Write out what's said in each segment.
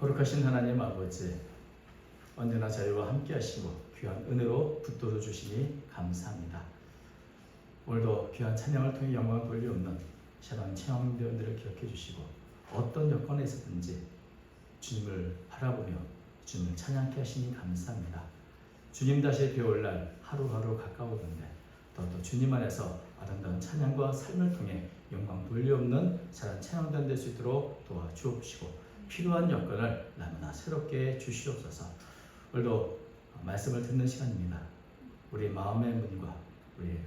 거룩하신 하나님 아버지, 언제나 저희와 함께 하시고 귀한 은혜로 붙들어 주시니 감사합니다. 오늘도 귀한 찬양을 통해 영광을 돌리옵는 사랑 체험대원들을 기억해 주시고 어떤 여건에 있었든지 주님을 바라보며 주님을 찬양케 하시니 감사합니다. 주님 다시 배울 날 하루하루 가까워오는데 또 주님 안에서 아름다운 찬양과 삶을 통해 영광 돌리옵는 사랑 찬양단 될 수 있도록 도와주옵시고 필요한 여건을 너무나 새롭게 주시옵소서. 오늘도 말씀을 듣는 시간입니다. 우리 마음의 문과 우리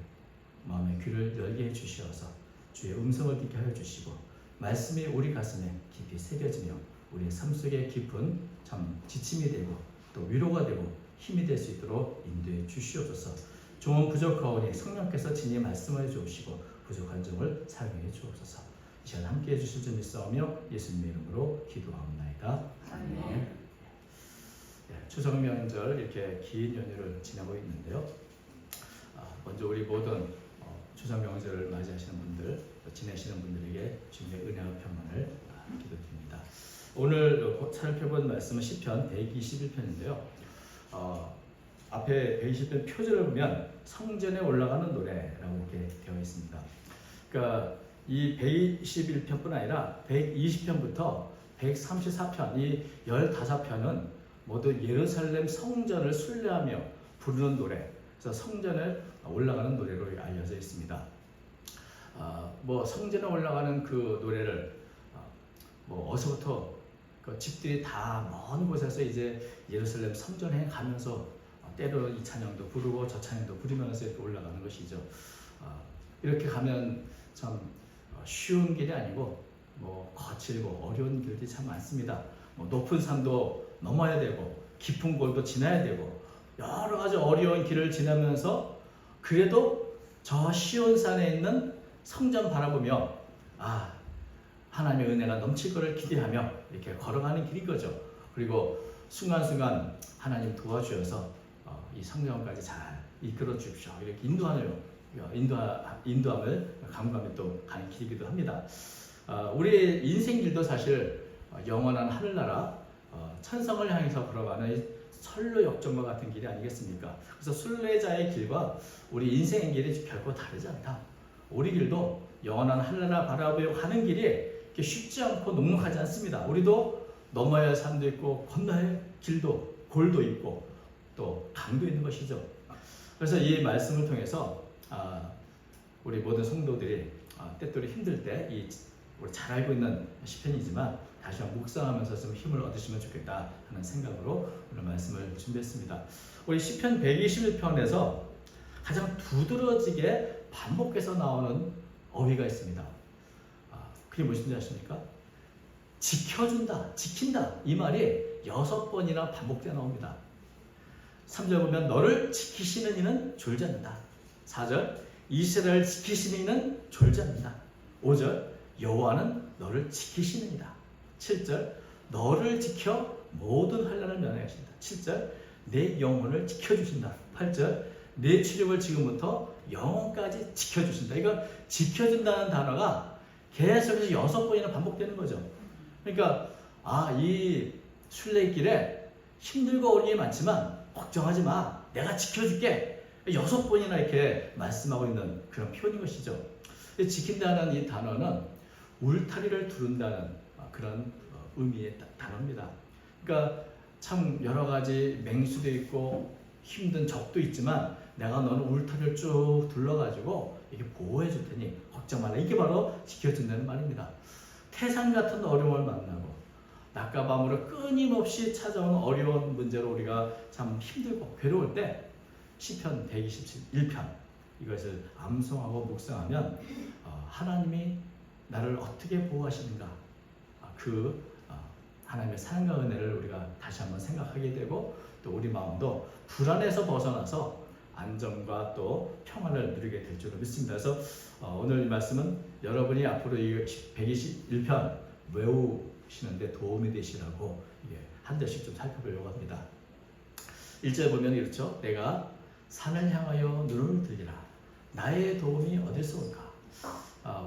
마음의 귀를 열게 해주시어서 주의 음성을 듣게 하여 주시고 말씀이 우리 가슴에 깊이 새겨지며 우리의 삶 속에 깊은 참 지침이 되고 또 위로가 되고 힘이 될 수 있도록 인도해 주시옵소서. 종은 부족하오니 성령께서 진히 말씀을 주옵시고 부족한 점을 사용해 주옵소서. 이 시간 함께해 주실 줄 믿사오며 예수님의 이름으로 기도하옵나이다. 아멘. 추석 명절 이렇게 긴 연휴를 지나고 있는데요. 먼저 우리 모든 추석 명절을 맞이하시는 분들, 지내시는 분들에게 주님의 은혜와 평안을 기도드립니다. 오늘 살펴본 말씀은 시편 121편인데요. 앞에 120편 표절을 보면 성전에 올라가는 노래라고 이렇게 되어 있습니다. 그러니까 이 121편뿐 아니라 120편부터 134편, 이 15편은 모두 예루살렘 성전을 순례하며 부르는 노래, 그래서 성전에 올라가는 노래로 알려져 있습니다. 성전에 올라가는 그 노래를 어디서부터 그 집들이 다 먼 곳에서 이제 예루살렘 성전에 가면서 때로 이 찬양도 부르고 저 찬양도 부르면서 이렇게 올라가는 것이죠. 이렇게 가면 참 쉬운 길이 아니고 거칠고 어려운 길들이 참 많습니다. 높은 산도 넘어야 되고 깊은 골도 지나야 되고 여러 가지 어려운 길을 지나면서 그래도 저 시온산에 있는 성전 바라보며 하나님의 은혜가 넘칠 것을 기대하며 이렇게 걸어가는 길인 거죠. 그리고 순간순간 하나님 도와주셔서 이 성전까지 잘 이끌어 주십시오. 이렇게 인도함을 감감히 또 가는 길이기도 합니다. 우리의 인생길도 사실 영원한 하늘나라 천성을 향해서 걸어가는 선로 역정과 같은 길이 아니겠습니까? 그래서 순례자의 길과 우리 인생의 길이 결코 다르지 않다. 우리 길도 영원한 하늘나라 바라보며 가는 길이 쉽지 않고 녹록하지 않습니다. 우리도 넘어야 할 산도 있고 건너야 할 길도 골도 있고 또 강도 있는 것이죠. 그래서 이 말씀을 통해서 우리 모든 성도들이 때때로 힘들 때 우리 잘 알고 있는 시편이지만 다시 한번 묵상하면서 좀 힘을 얻으시면 좋겠다 하는 생각으로 오늘 말씀을 준비했습니다. 우리 시편 121편에서 가장 두드러지게 반복해서 나오는 어휘가 있습니다. 그게 무엇인지 아십니까? 지켜준다, 지킨다, 이 말이 6번이나 반복되어 나옵니다. 3절 보면 너를 지키시는 이는 졸지 않는다. 4절 이스라엘 지키시는 이는 졸지 않는다. 5절 여호와는 너를 지키시느니라. 7절 너를 지켜 모든 환난을 면하게 하신다. 7절 내 영혼을 지켜주신다. 8절 내 출입을 지금부터 영원까지 지켜주신다. 이거 지켜준다는 단어가 계속해서 6번이나 반복되는 거죠. 그러니까 이 순례길에 힘들고 어려움이 많지만 걱정하지 마, 내가 지켜줄게. 6번이나 이렇게 말씀하고 있는 그런 표현인 것이죠. 지킨다는 이 단어는 울타리를 두른다는 그런 의미의 단어입니다. 그러니까 참 여러 가지 맹수도 있고 힘든 적도 있지만 내가 너는 울타리를 쭉 둘러가지고 이렇게 보호해 줄 테니 걱정 말라. 이게 바로 지켜준다는 말입니다. 태산 같은 어려움을 만나고 낮과 밤으로 끊임없이 찾아오는 어려운 문제로 우리가 참 힘들고 괴로울 때 시편 121편 이것을 암송하고 묵상하면 하나님이 나를 어떻게 보호하시는가 하나님의 사랑과 은혜를 우리가 다시 한번 생각하게 되고 또 우리 마음도 불안에서 벗어나서 안정과 또 평안을 누리게 될 줄로 믿습니다. 그래서 오늘 이 말씀은 여러분이 앞으로 이 121편 외우시는데 도움이 되시라고 한 절씩 좀 살펴보려고 합니다. 1절 보면 이렇죠. 내가 산을 향하여 눈을 들리라. 나의 도움이 어디서 올까?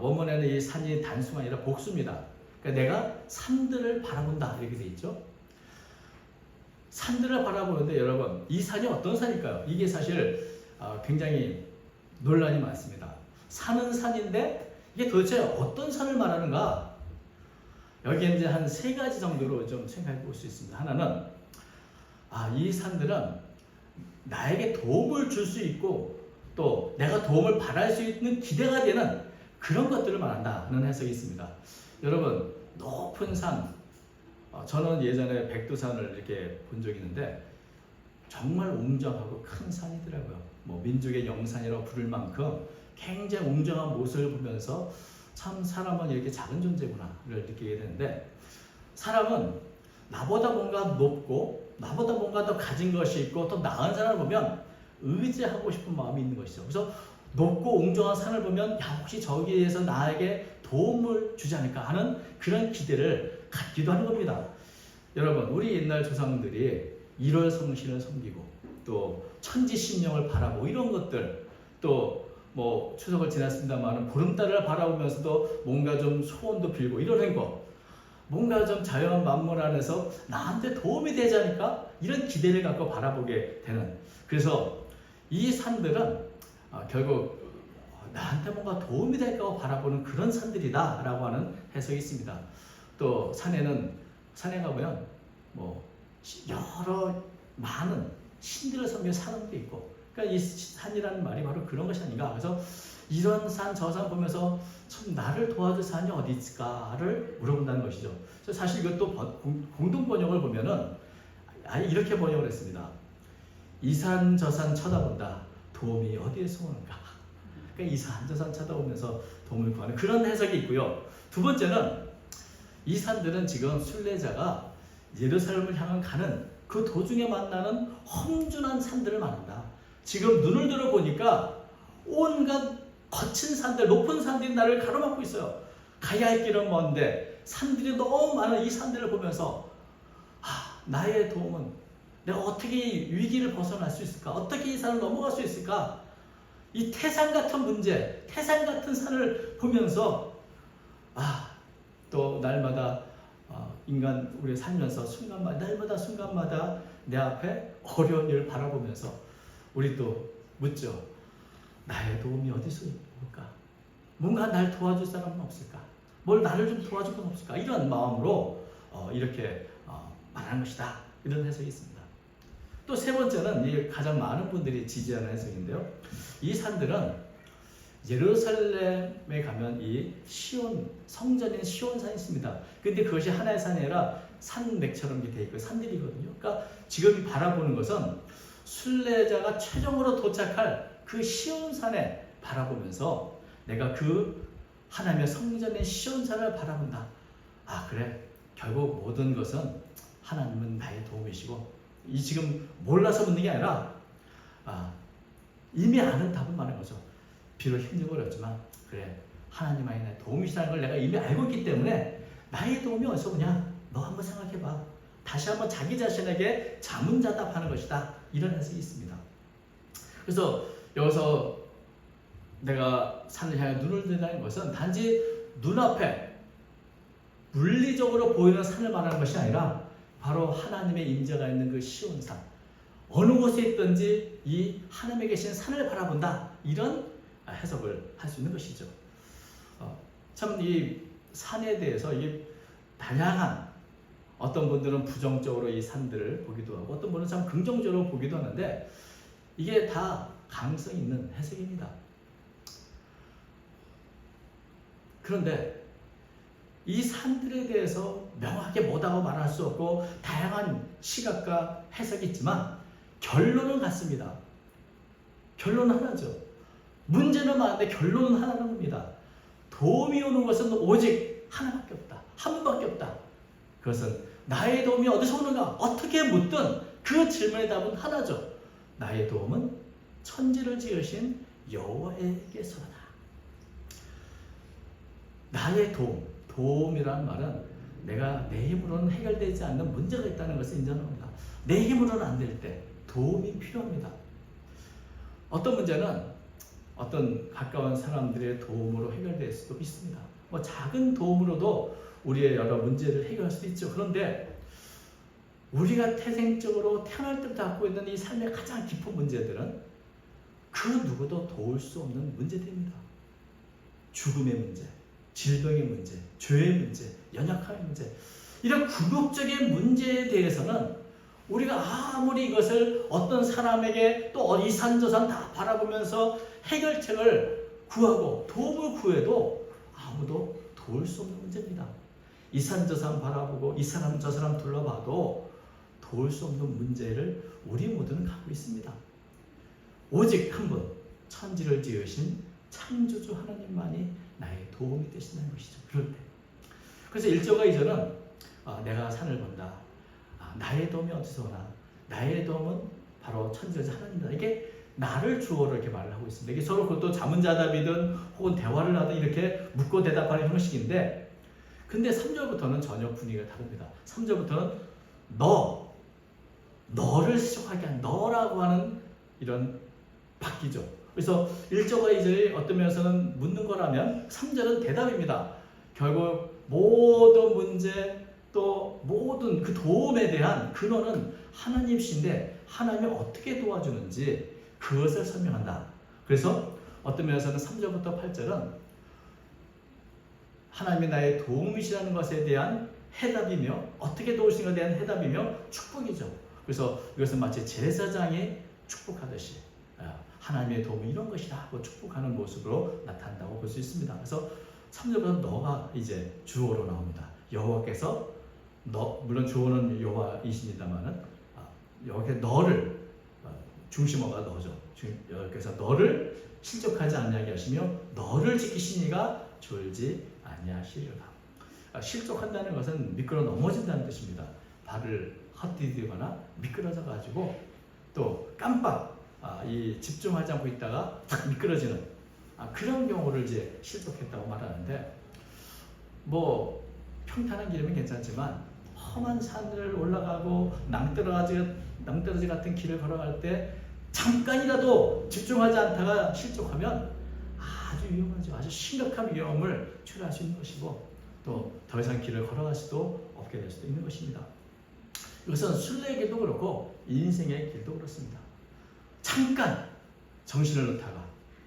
원문에는 이 산이 단수가 아니라 복수입니다. 그러니까 내가 산들을 바라본다 이렇게 돼 있죠. 산들을 바라보는데 여러분, 이 산이 어떤 산일까요? 이게 사실 굉장히 논란이 많습니다. 산은 산인데 이게 도대체 어떤 산을 말하는가? 여기에 이제 한 세 가지 정도로 좀 생각해 볼 수 있습니다. 하나는 이 산들은 나에게 도움을 줄 수 있고 또 내가 도움을 받을 수 있는 기대가 되는 그런 것들을 말한다는 해석이 있습니다. 여러분, 높은 산, 저는 예전에 백두산을 이렇게 본 적이 있는데 정말 웅장하고 큰 산이더라고요. 뭐 민족의 영산이라고 부를 만큼 굉장히 웅장한 모습을 보면서 참 사람은 이렇게 작은 존재구나를 느끼게 되는데, 사람은 나보다 뭔가 높고 나보다 뭔가 더 가진 것이 있고 더 나은 사람을 보면 의지하고 싶은 마음이 있는 것이죠. 그래서 높고 웅장한 산을 보면 혹시 저기에서 나에게 도움을 주지 않을까 하는 그런 기대를 갖기도 하는 겁니다. 여러분, 우리 옛날 조상들이 일월 성신을 섬기고 또 천지신령을 바라보고 이런 것들, 또 뭐 추석을 지났습니다만 보름달을 바라보면서도 뭔가 좀 소원도 빌고 이러는 거, 뭔가 좀 자연 만물 안에서 나한테 도움이 되지 않을까? 이런 기대를 갖고 바라보게 되는, 그래서 이 산들은 결국 나한테 뭔가 도움이 될까 바라보는 그런 산들이다 라고 하는 해석이 있습니다. 또 산에 가보면 뭐 여러 많은 신들을 섬겨 사는 게 있고, 그러니까 이 산이라는 말이 바로 그런 것이 아닌가. 그래서 이런 산 저 산 보면서 참 나를 도와줄 산이 어디 있을까를 물어본다는 것이죠. 사실 이것도 공동 번역을 보면은 이렇게 번역을 했습니다. 이 산 저 산 쳐다본다. 도움이 어디에서 오는가. 그러니까 이 산 저 산 쳐다보면서 도움을 구하는 그런 해석이 있고요. 두 번째는 이 산들은 지금 순례자가 예루살렘을 향한 가는 그 도중에 만나는 험준한 산들을 말한다. 지금 눈을 들어 보니까 온갖 거친 산들, 높은 산들이 나를 가로막고 있어요. 가야 할 길은 먼데 산들이 너무 많은 이 산들을 보면서 나의 도움은 내가 어떻게 위기를 벗어날 수 있을까? 어떻게 이 산을 넘어갈 수 있을까? 이 태산 같은 문제, 태산 같은 산을 보면서 또 날마다 인간 우리 살면서 날마다 순간마다 내 앞에 어려운 일을 바라보면서 우리 또 묻죠. 나의 도움이 어디서 올까? 뭔가 날 도와줄 사람은 없을까? 뭘 나를 좀 도와줄 건 없을까? 이런 마음으로 이렇게 말하는 것이다. 이런 해석이 있습니다. 또 세 번째는 가장 많은 분들이 지지하는 해석인데요. 이 산들은 예루살렘에 가면 이 시온, 성전인 시온산이 있습니다. 근데 그것이 하나의 산이 아니라 산맥처럼 되어 있고 산들이거든요. 그러니까 지금 바라보는 것은 순례자가 최종으로 도착할 그 시온산에 바라보면서 내가 그 하나님의 성전인 시온산을 바라본다. 그래. 결국 모든 것은 하나님은 나의 도움이시고, 이 지금 몰라서 묻는 게 아니라 이미 아는 답은 많은 거죠. 비록 힘들고 어렵지만 그래, 하나님만이 나의 도움이시라는 걸 내가 이미 알고 있기 때문에 나의 도움이 어디서 오냐? 너 한번 생각해봐. 다시 한번 자기 자신에게 자문자답하는 것이다. 이런 해석이 있습니다. 그래서 여기서 내가 산을 향해 눈을 든다는 것은 단지 눈앞에 물리적으로 보이는 산을 말하는 것이 아니라 바로 하나님의 임재가 있는 그 시온산, 어느 곳에 있든지 이 하나님에 계신 산을 바라본다. 이런 해석을 할 수 있는 것이죠. 참 이 산에 대해서 이게 다양한, 어떤 분들은 부정적으로 이 산들을 보기도 하고 어떤 분은 참 긍정적으로 보기도 하는데 이게 다 가능성이 있는 해석입니다. 그런데 이 산들에 대해서 명확하게 뭐라고 말할 수 없고 다양한 시각과 해석이 있지만 결론은 같습니다. 결론은 하나죠. 문제는 많은데 결론은 하나는 겁니다. 도움이 오는 것은 오직 하나밖에 없다. 한 분밖에 없다. 그것은 나의 도움이 어디서 오는가? 어떻게 묻든 그 질문의 답은 하나죠. 나의 도움은 천지를 지으신 여호와에게서다. 나의 도움이라는 말은 내가 내 힘으로는 해결되지 않는 문제가 있다는 것을 인정합니다. 내 힘으로는 안 될 때 도움이 필요합니다. 어떤 문제는 어떤 가까운 사람들의 도움으로 해결될 수도 있습니다. 작은 도움으로도 우리의 여러 문제를 해결할 수도 있죠. 그런데 우리가 태생적으로 태어날 때부터 갖고 있는 이 삶의 가장 깊은 문제들은 그 누구도 도울 수 없는 문제들입니다. 죽음의 문제, 질병의 문제, 죄의 문제, 연약함의 문제, 이런 궁극적인 문제에 대해서는 우리가 아무리 이것을 어떤 사람에게 또 이산저산 다 바라보면서 해결책을 구하고 도움을 구해도 아무도 도울 수 없는 문제입니다. 이산저산 바라보고 이 사람 저 사람 둘러봐도 도울 수 없는 문제를 우리 모두는 갖고 있습니다. 오직 한 분, 천지를 지으신 창조주 하나님만이 나의 도움이 되신다는 것이죠. 그럴 때. 그래서 1절과 2절은 내가 산을 본다. 나의 도움이 어디서 오나? 나의 도움은 바로 천지를 지으신 하나님이다. 이게 나를 주어로 이렇게 말을 하고 있습니다. 이게 서로 그것도 자문자답이든 혹은 대화를 하든 이렇게 묻고 대답하는 형식인데, 근데 3절부터는 전혀 분위기가 다릅니다. 3절부터는 너를 지적하게 한 너라고 하는 이런 바뀌죠. 그래서 1절과 2절이 어떤 면에서는 묻는 거라면 3절은 대답입니다. 결국 모든 문제 또 모든 그 도움에 대한 근원은 하나님이신데 하나님이 어떻게 도와주는지 그것을 설명한다. 그래서 어떤 면에서는 3절부터 8절은 하나님이 나의 도움이시라는 것에 대한 해답이며 어떻게 도우시는 것에 대한 해답이며 축복이죠. 그래서 이것은 마치 제사장이 축복하듯이 하나님의 도움이 이런 것이다 하고 축복하는 모습으로 나타난다고 볼 수 있습니다. 그래서 3절부터 너가 이제 주어로 나옵니다. 여호와께서 물론 주어는 여호와이십니다만은 여기 너를 중심어가 너죠. 그래서 너를 실족하지 아니하게 하시며 너를 지키시니가 졸지 아니하시리로다. 실족한다는 것은 미끄러 넘어진다는 뜻입니다. 발을 헛디디거나 미끄러져 가지고 또 깜빡 이 집중하지 않고 있다가 탁 미끄러지는 그런 경우를 이제 실족했다고 말하는데, 뭐 평탄한 길이면 괜찮지만 험한 산을 올라가고 낭떠러지 같은 길을 걸어갈 때 잠깐이라도 집중하지 않다가 실족하면 아주 위험하죠. 아주 심각한 위험을 초래할 수 있는 것이고 또 더 이상 길을 걸어갈 수도 없게 될 수도 있는 것입니다. 이것은 순례의 길도 그렇고 인생의 길도 그렇습니다. 잠깐 정신을 놓다가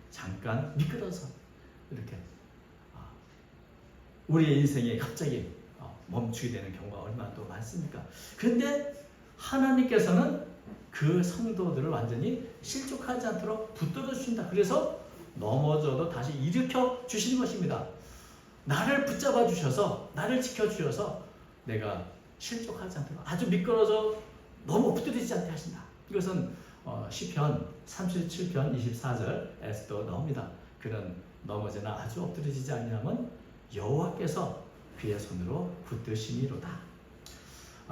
잠깐 미끄러서 이렇게 우리의 인생이 갑자기 멈추게 되는 경우가 얼마나 또 많습니까? 그런데 하나님께서는 그 성도들을 완전히 실족하지 않도록 붙들어 주신다. 그래서 넘어져도 다시 일으켜 주시는 것입니다. 나를 붙잡아 주셔서 나를 지켜 주셔서 내가 실족하지 않도록 아주 미끄러져 너무 엎드리지 않게 하신다. 이것은 시편 37편 24절에서도 나옵니다. 그는 넘어지나 아주 엎드리지 아니하면 여호와께서 그의 손으로 붙드시니로다.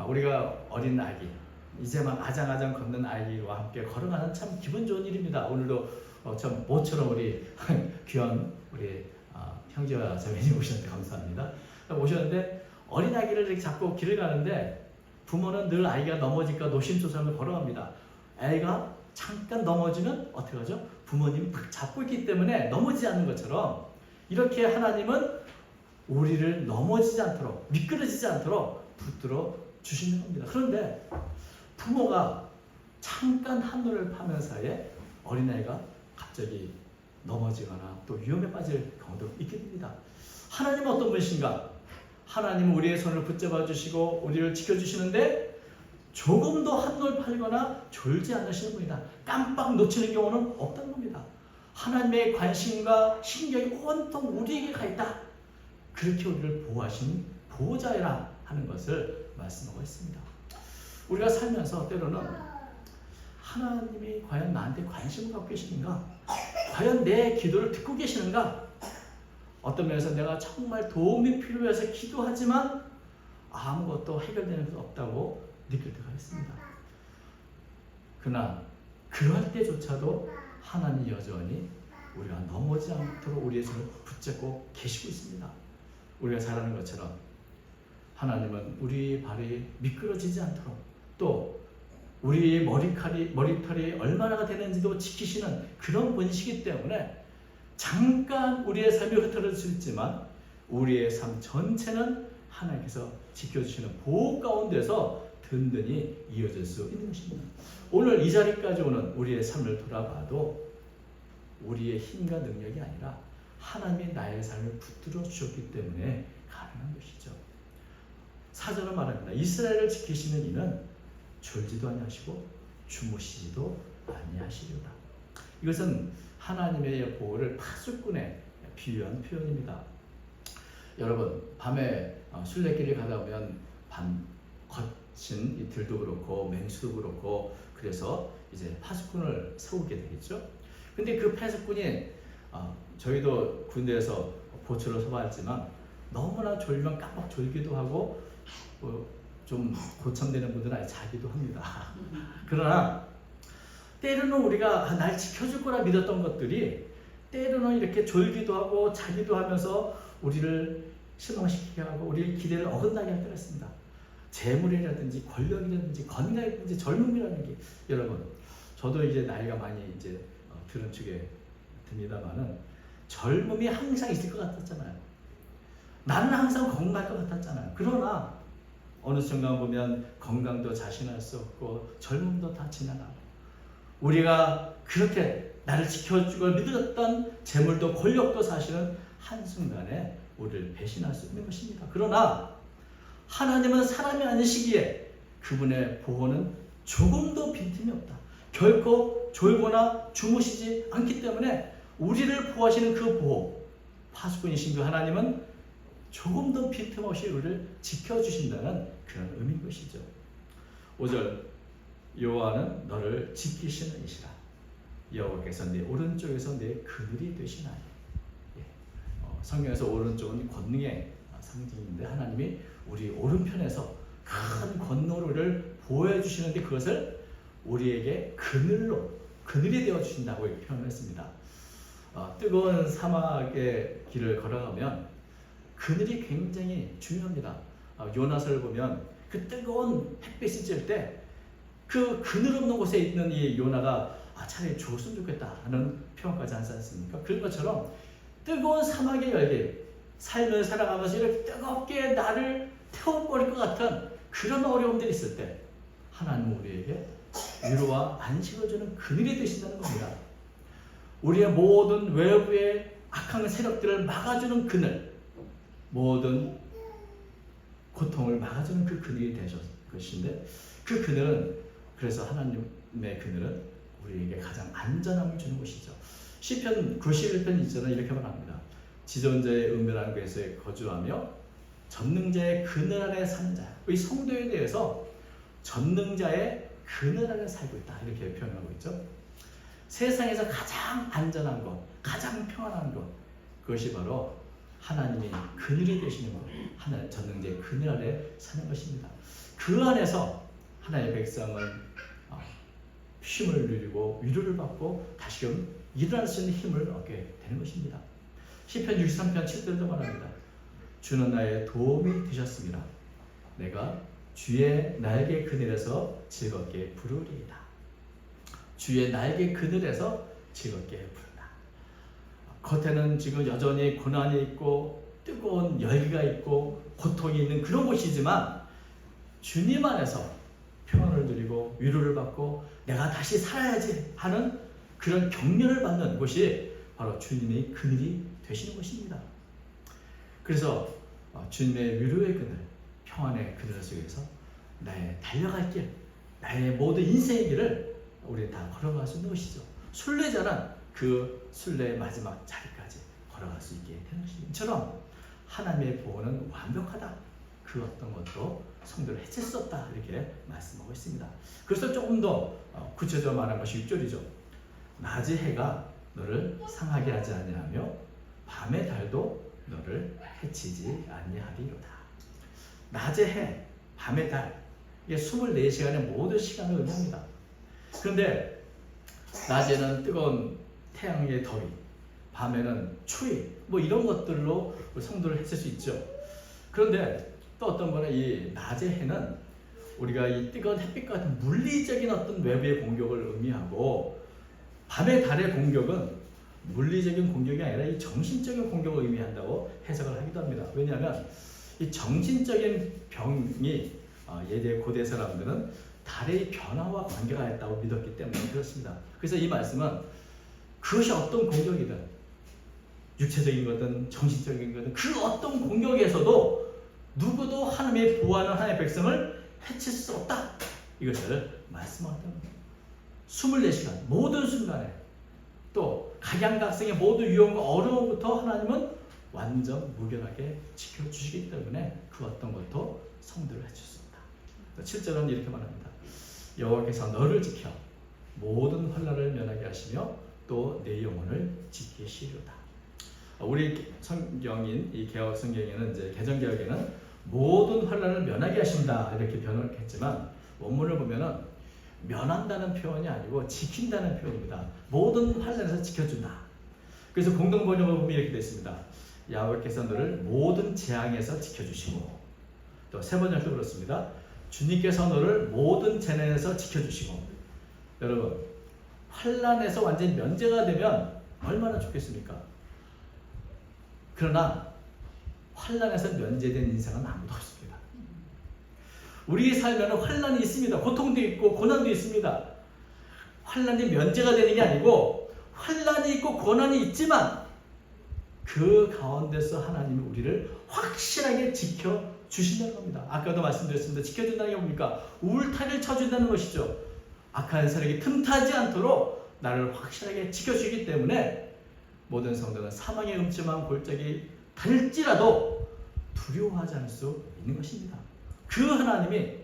우리가 어린 아기, 이제만 아장아장 걷는 아이와 함께 걸어가는 참 기분 좋은 일입니다. 오늘도 참 모처럼 우리 귀한 우리 형제와 자매님 오셨는데 감사합니다. 오셨는데 어린 아기를 이렇게 잡고 길을 가는데 부모는 늘 아이가 넘어질까 노심초사하며 걸어갑니다. 아이가 잠깐 넘어지면 어떻게 하죠? 부모님이 잡고 있기 때문에 넘어지지 않는 것처럼 이렇게 하나님은 우리를 넘어지지 않도록 미끄러지지 않도록 붙들어 주시는 겁니다. 그런데 부모가 잠깐 한눈을 파면 사이에 어린아이가 갑자기 넘어지거나 또 위험에 빠질 경우도 있게 됩니다. 하나님은 어떤 분이신가? 하나님은 우리의 손을 붙잡아 주시고 우리를 지켜주시는데 조금도 한눈 팔거나 졸지 않으시는 분이다. 깜빡 놓치는 경우는 없다는 겁니다. 하나님의 관심과 신경이 온통 우리에게 가 있다. 그렇게 우리를 보호하신 보호자라 하는 것을 말씀하고 있습니다. 우리가 살면서 때로는 하나님이 과연 나한테 관심을 갖고 계시는가? 과연 내 기도를 듣고 계시는가? 어떤 면에서 내가 정말 도움이 필요해서 기도하지만 아무것도 해결되는 것 없다고 느낄 때가 있습니다. 그러나 그럴 때조차도 하나님 여전히 우리가 넘어지지 않도록 우리의 손을 붙잡고 계시고 있습니다. 우리가 잘 아는 것처럼 하나님은 우리 발이 미끄러지지 않도록 또 우리의 머리털이 얼마나 되는지도 지키시는 그런 분이시기 때문에 잠깐 우리의 삶이 흐트러질 수 있지만 우리의 삶 전체는 하나님께서 지켜주시는 보호 가운데서 든든히 이어질 수 있는 것입니다. 오늘 이 자리까지 오는 우리의 삶을 돌아봐도 우리의 힘과 능력이 아니라 하나님이 나의 삶을 붙들어 주셨기 때문에 가능한 것이죠. 사절로 말합니다. 이스라엘을 지키시는 이는 졸지도 아니하시고 주무시지도 아니하시리로다. 이것은 하나님의 보호를 파수꾼에 비유한 표현입니다. 여러분, 밤에 순례길을 가다 보면 거친 이 들도 그렇고 맹수도 그렇고 그래서 이제 파수꾼을 세우게 되겠죠. 근데 그 파수꾼이 저희도 군대에서 보초로 서봤지만 너무나 졸면 깜빡 졸기도 하고 좀 고참되는 분들은 아예 자기도 합니다. 그러나 때로는 우리가 날 지켜줄 거라 믿었던 것들이 때로는 이렇게 졸기도 하고 자기도 하면서 우리를 실망시키게 하고 우리의 기대를 어긋나게 할 때가 있습니다. 재물이라든지 권력이라든지 건강이라든지 젊음이라는 게 여러분, 저도 이제 나이가 많이 이제 들은 축에 듭니다만은 젊음이 항상 있을 것 같았잖아요. 나는 항상 건강할 것 같았잖아요. 그러나 어느 순간 보면 건강도 자신할 수 없고 젊음도 다 지나가고 우리가 그렇게 나를 지켜주고 믿었던 재물도 권력도 사실은 한순간에 우리를 배신할 수 있는 것입니다. 그러나 하나님은 사람이 아니시기에 그분의 보호는 조금도 빈틈이 없다. 결코 졸거나 주무시지 않기 때문에 우리를 보호하시는 그 보호, 파수꾼이신 그 하나님은 조금도 빈틈없이 우리를 지켜주신다는 그런 의미인 것이죠. 5절, 여호와는 너를 지키시는 이시라. 여호와께서 내 오른쪽에서 내 그늘이 되시나니. 성경에서 오른쪽은 권능의 상징인데 하나님이 우리 오른편에서 큰 권노를 보호해 주시는데 그것을 우리에게 그늘이 되어 주신다고 표현을 했습니다. 뜨거운 사막의 길을 걸어가면 그늘이 굉장히 중요합니다. 요나서를 보면 그 뜨거운 햇빛이 쬐을 때 그 그늘 없는 곳에 있는 이 요나가 차라리 죽었으면 좋겠다 하는 표현까지 하지 않습니까? 그런 것처럼 뜨거운 사막의 열기, 삶을 살아가면서 이렇게 뜨겁게 나를 태워버릴 것 같은 그런 어려움들이 있을 때 하나님은 우리에게 위로와 안식을 주는 그늘이 되신다는 겁니다. 우리의 모든 외부의 악한 세력들을 막아주는 그늘, 모든 고통을 막아주는 그 그늘이 되셨 것인데 그 그늘은 그래서 하나님의 그늘은 우리에게 가장 안전함을 주는 것이죠. 시편 91편 2절은 이렇게 말합니다. 지존자의 은밀한 곳에 거주하며 전능자의 그늘 아래 사는 자. 이 성도에 대해서 전능자의 그늘 아래 살고 있다 이렇게 표현하고 있죠. 세상에서 가장 안전한 것, 가장 평안한 것, 그것이 바로 하나님이 그늘이 되시는 것, 하나님 전능자의 그늘 아래 사는 것입니다. 그 안에서 하나님의 백성은 쉼을 누리고 위로를 받고 다시금 일어날 수 있는 힘을 얻게 되는 것입니다. 시편 63편 7절도 말합니다. 주는 나의 도움이 되셨습니다. 내가 주의 날개 그늘에서 즐겁게 부르리이다. 주의 날개 그늘에서 즐겁게 부른다. 겉에는 지금 여전히 고난이 있고 뜨거운 열기가 있고 고통이 있는 그런 곳이지만 주님 안에서 평안을 누리고 위로를 받고 내가 다시 살아야지 하는 그런 격려를 받는 곳이 바로 주님의 그늘이 되시는 것입니다. 그래서 주님의 위로의 그늘, 평안의 그늘 속에서 나의 달려갈 길, 나의 모든 인생의 길을 우리 다 걸어갈 수 있는 것이죠. 순례자는 그 순례의 마지막 자리까지 걸어갈 수 있게 되는 것처럼 하나님의 보호는 완벽하다. 그 어떤 것도 성도를 해칠 수 없다 이렇게 말씀하고 있습니다. 그래서 조금 더 구체적으로 말한 것이 6절이죠. 낮의 해가 너를 상하게 하지 아니하며 밤의 달도 너를 해치지 아니하리로다. 낮의 해, 밤의 달, 이게 24시간의 모든 시간을 의미합니다. 그런데 낮에는 뜨거운 태양의 더위, 밤에는 추위, 이런 것들로 성도를 해칠 수 있죠. 그런데 또 어떤 거는 이 낮의 해는 우리가 이 뜨거운 햇빛 같은 물리적인 어떤 외부의 공격을 의미하고 밤의 달의 공격은 물리적인 공격이 아니라 이 정신적인 공격을 의미한다고 해석을 하기도 합니다. 왜냐하면 이 정신적인 병이 예대 고대 사람들은 달의 변화와 관계가 있다고 믿었기 때문에 그렇습니다. 그래서 이 말씀은 그것이 어떤 공격이든 육체적인 거든 정신적인 거든 그 어떤 공격에서도 누구도 하나님의 보호하는 하나님의 백성을 해칠 수 없다. 이것을 말씀하는 겁니다. 24시간 모든 순간에 또 각양각색의 모든 위험과 어려움부터 하나님은 완전 무결하게 지켜주시기 때문에 그 어떤 것도 성들을 해칠 수 없다. 7절은 이렇게 말합니다. 여호와께서 너를 지켜 모든 환난을 면하게 하시며 또 내 영혼을 지키시리로다. 우리 성경인 이 개혁 성경에는 이제 개정 개혁에는 모든 환난을 면하게 하신다 이렇게 번역했지만 원문을 보면은 면한다는 표현이 아니고 지킨다는 표현입니다. 모든 환난에서 지켜준다. 그래서 공동 번역을 보면 이렇게 되어 있습니다. 여호와께서 너를 모든 재앙에서 지켜주시고 또 세 번역도 그렇습니다. 주님께서 너를 모든 재난에서 지켜주시고 여러분 환난에서 완전히 면제가 되면 얼마나 좋겠습니까? 그러나 환난에서 면제된 인생은 아무도 없습니다. 우리 삶에는 환난이 있습니다. 고통도 있고 고난도 있습니다. 환난이 면제가 되는 게 아니고 환난이 있고 고난이 있지만 그 가운데서 하나님이 우리를 확실하게 지켜주신다는 겁니다. 아까도 말씀드렸습니다. 지켜준다는 게 뭡니까? 울타리를 쳐준다는 것이죠. 악한 세력이 틈타지 않도록 나를 확실하게 지켜주기 때문에 모든 성도는 사망의 음침한 골짜기 달지라도 두려워하지 않을 수 있는 것입니다. 그 하나님이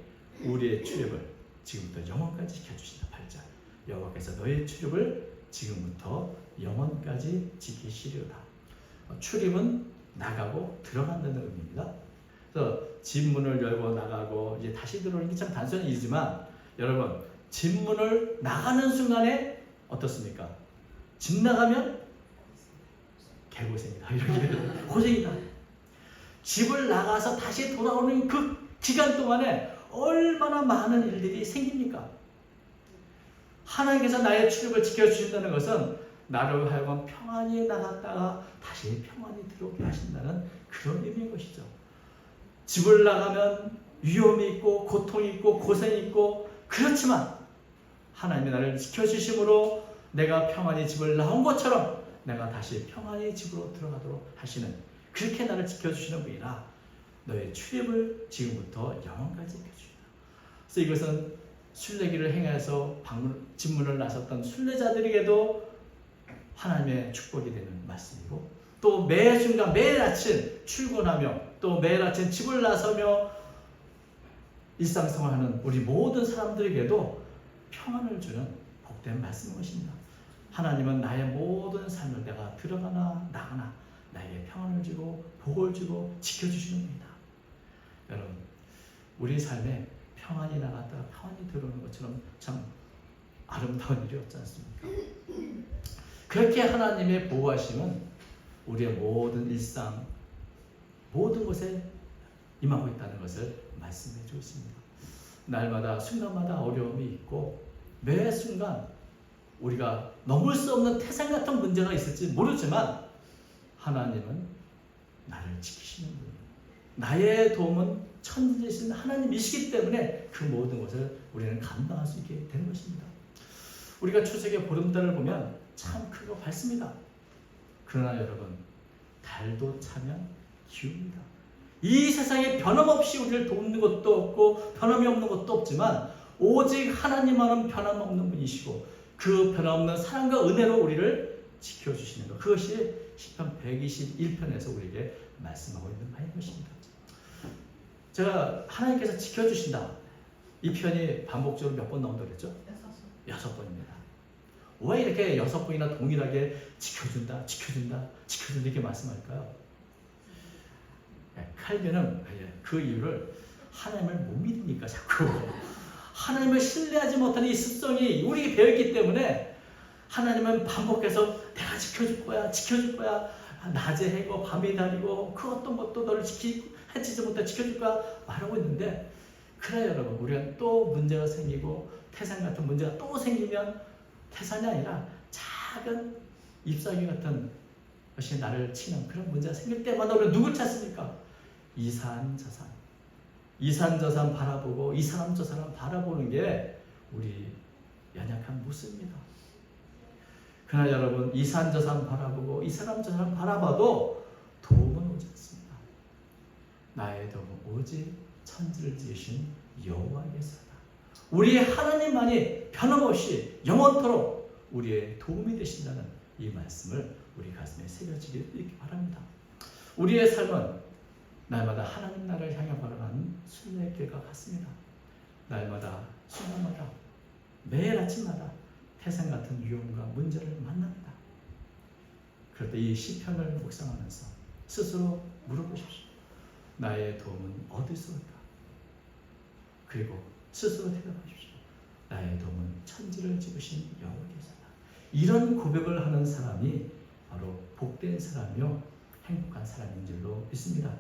우리의 출입을 지금부터 영원까지 지켜주신다. 8절 여호와께서 너의 출입을 지금부터 영원까지 지키시리로다. 출입은 나가고 들어간다는 의미입니다. 그래서 집 문을 열고 나가고 이제 다시 들어오는 게 참 단순한 일이지만 여러분 집 문을 나가는 순간에 어떻습니까? 집 나가면 개고생이다. 이렇게 고생이다. 집을 나가서 다시 돌아오는 그 기간 동안에 얼마나 많은 일들이 생깁니까? 하나님께서 나의 출입을 지켜주신다는 것은 나를 하여금 평안히 나갔다가 다시 평안히 들어오게 하신다는 그런 의미인 것이죠. 집을 나가면 위험이 있고 고통이 있고 고생이 있고 그렇지만 하나님이 나를 지켜주심으로 내가 평안히 집을 나온 것처럼 내가 다시 평안히 집으로 들어가도록 하시는 그렇게 나를 지켜주시는 분이라 너의 출입을 지금부터 영원까지 지켜주시다. 그래서 이것은 순례기를 행해서 집문을 나섰던 순례자들에게도 하나님의 축복이 되는 말씀이고 또 매 순간 매일 아침 출근하며 또 매일 아침 집을 나서며 일상생활하는 우리 모든 사람들에게도 평안을 주는 복된 말씀인 것입니다. 하나님은 나의 모든 삶을 내가 들어가나 나가나 나에게 평안을 주고 복을 주고 지켜주시는 분이다. 여러분 우리 삶에 평안이 나갔다가 평안이 들어오는 것처럼 참 아름다운 일이 없지 않습니까? 그렇게 하나님의 보호하심은 우리의 모든 일상 모든 곳에 임하고 있다는 것을 말씀해 주고 있습니다. 날마다 순간마다 어려움이 있고 매 순간 우리가 넘을 수 없는 태산 같은 문제가 있을지 모르지만 하나님은 나를 지키시는 분이에요. 나의 도움은 천지신 하나님이시기 때문에 그 모든 것을 우리는 감당할 수 있게 되는 것입니다. 우리가 추석의 보름달을 보면 참 크고 밝습니다. 그러나 여러분 달도 차면 기웁니다. 이 세상에 변함없이 우리를 돕는 것도 없고 변함이 없는 것도 없지만 오직 하나님만은 변함없는 분이시고 그 변함없는 사랑과 은혜로 우리를 지켜주시는 것 그것이 시편 121편에서 우리에게 말씀하고 있는 바인 것입니다. 제가 하나님께서 지켜주신다 이 편이 반복적으로 몇 번 나온다고 그랬죠? 6번입니다. 왜 이렇게 6번이나 동일하게 지켜준다 이렇게 말씀할까요? 칼빈은 그 이유를 하나님을 못 믿으니까 자꾸 하나님을 신뢰하지 못하는 이 습성이 우리에게 배어있기 때문에 하나님은 반복해서 내가 지켜줄 거야 낮에 해고 밤에 다니고 그 어떤 것도 너를 해치지 못해 지켜줄 거야 말하고 있는데 그래 여러분 우리는 또 문제가 생기고 태산 같은 문제가 또 생기면 태산이 아니라 작은 잎사귀 같은 것이 나를 치는 그런 문제가 생길 때마다 우리는 누굴 찾습니까? 이산 저산 이 산 저 산 바라보고 이 사람 저 사람 바라보는 게 우리 연약한 모습입니다. 그러나 여러분, 이 산 저 산 바라보고 이 사람 저 사람 바라봐도 도움은 오지 않습니다. 나의 도움은 오직 천지를 지으신 여호와께서다. 우리의 하나님만이 변함없이 영원토록 우리의 도움이 되신다는 이 말씀을 우리 가슴에 새겨지길 있기 바랍니다. 우리의 삶은 날마다 하나님 나라를 향해 걸어가는 순례의 길과 같습니다. 날마다 순간마다 매일 아침마다 태산 같은 위험과 문제를 만납니다. 그럴 때 이 시편을 묵상하면서 스스로 물어보십시오. 나의 도움은 어디서 올까? 그리고 스스로 대답하십시오. 나의 도움은 천지를 지으신 여호와께서다. 이런 고백을 하는 사람이 바로 복된 사람이요 행복한 사람인 줄로 믿습니다.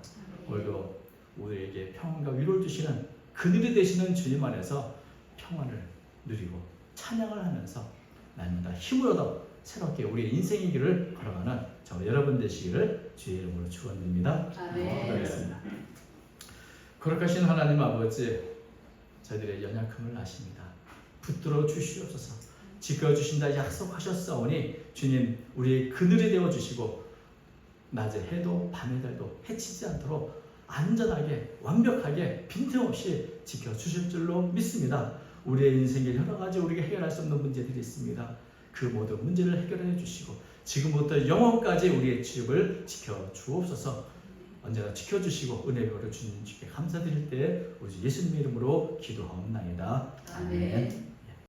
오늘도 우리에게 평안과 위로를 주시는 그늘이 되시는 주님 안에서 평안을 누리고 찬양을 하면서 날마다 힘을 얻어 새롭게 우리의 인생의 길을 걸어가는 저 여러분 되시기를 주의 이름으로 축원드립니다. 기도하겠습니다. 거룩하신 하나님 아버지, 저희들의 연약함을 아십니다. 붙들어 주시옵소서. 지켜주신다 약속하셨사오니 주님, 우리의 그늘이 되어주시고 낮에 해도 밤의 달도 해치지 않도록 안전하게 완벽하게 빈틈없이 지켜주실 줄로 믿습니다. 우리의 인생에 여러 가지 우리가 해결할 수 없는 문제들이 있습니다. 그 모든 문제를 해결해 주시고 지금부터 영원까지 우리의 집을 지켜주옵소서. 언제나 지켜주시고 은혜 베풀어 주님 주께 감사드릴 때 우리 예수님의 이름으로 기도하옵나이다. 아멘.